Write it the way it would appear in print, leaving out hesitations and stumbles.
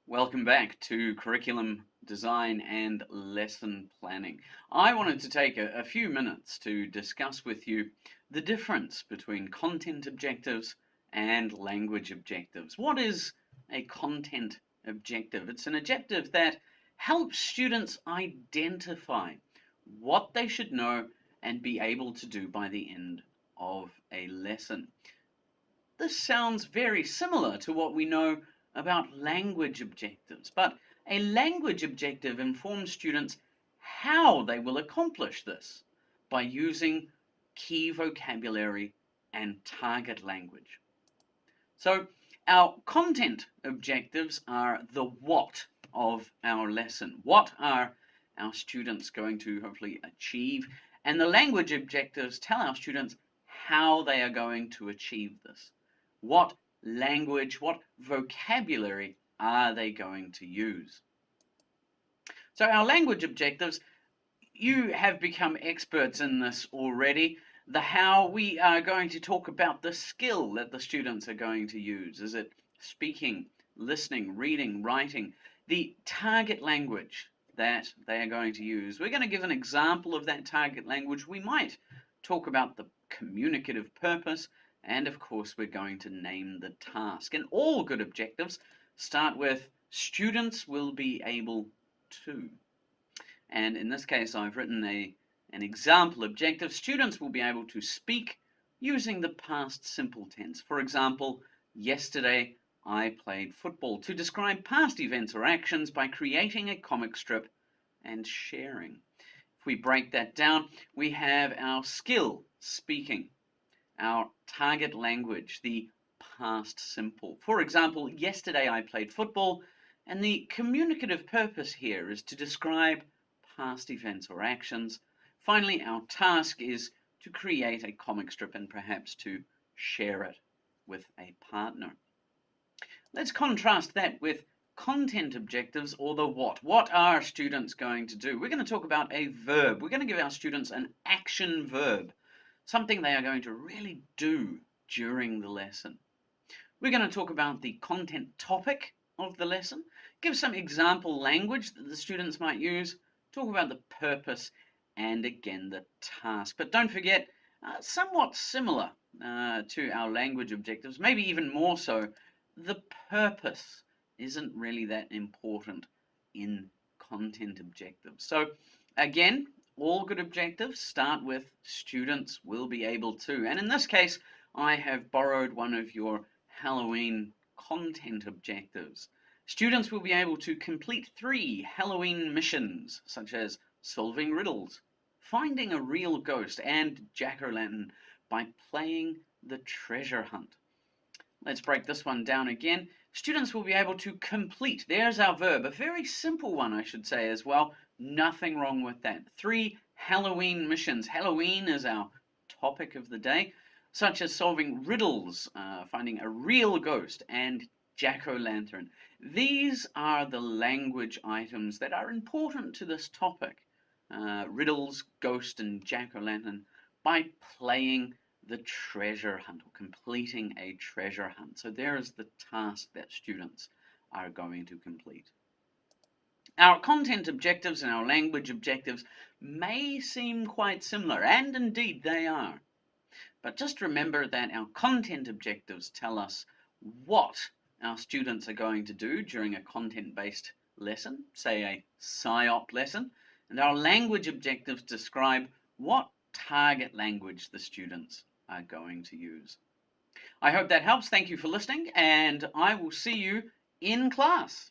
Welcome back to Curriculum Design and Lesson Planning. I wanted to take a few minutes to discuss with you the difference between content objectives and language objectives. What is a content objective? It's an objective that helps students identify what they should know and be able to do by the end of a lesson. This sounds very similar to what we know about language objectives, but a language objective informs students how they will accomplish this by using key vocabulary and target language. So our content objectives are the what of our lesson. What are our students going to hopefully achieve? And the language objectives tell our students how they are going to achieve this. What language, what vocabulary are they going to use? So our language objectives, you have become experts in this already. The how, we are going to talk about the skill that the students are going to use. Is it speaking, listening, reading, writing? The target language that they are going to use. We're going to give an example of that target language. We might talk about the communicative purpose, and of course we're going to name the task. And all good objectives start with students will be able to. And in this case I've written an example objective. Students will be able to speak using the past simple tense. For example, yesterday I played football, to describe past events or actions by creating a comic strip and sharing. If we break that down, we have our skill, speaking, our target language, the past simple. For example, yesterday I played football, and the communicative purpose here is to describe past events or actions. Finally, our task is to create a comic strip and perhaps to share it with a partner. Let's contrast that with content objectives, or the what. What are students going to do? We're going to talk about a verb. We're going to give our students an action verb, something they are going to really do during the lesson. We're going to talk about the content topic of the lesson, give some example language that the students might use, talk about the purpose, and again the task. But don't forget, somewhat similar to our language objectives, maybe even more so, the purpose isn't really that important in content objectives. So again, all good objectives start with students will be able to. And in this case, I have borrowed one of your Halloween content objectives. Students will be able to complete 3 Halloween missions, such as solving riddles, finding a real ghost, and jack-o'-lantern by playing the treasure hunt. Let's break this one down again. Students will be able to complete, there's our verb, a very simple one I should say as well, nothing wrong with that. 3 Halloween missions. Halloween is our topic of the day, such as solving riddles, finding a real ghost, and jack-o'-lantern. These are the language items that are important to this topic. Riddles, ghost, and jack-o'-lantern by playing the treasure hunt, or completing a treasure hunt. So there is the task that students are going to complete. Our content objectives and our language objectives may seem quite similar, and indeed they are. But just remember that our content objectives tell us what our students are going to do during a content-based lesson, say a PSYOP lesson, and our language objectives describe what target language the students are going to use. I hope that helps. Thank you for listening, and I will see you in class.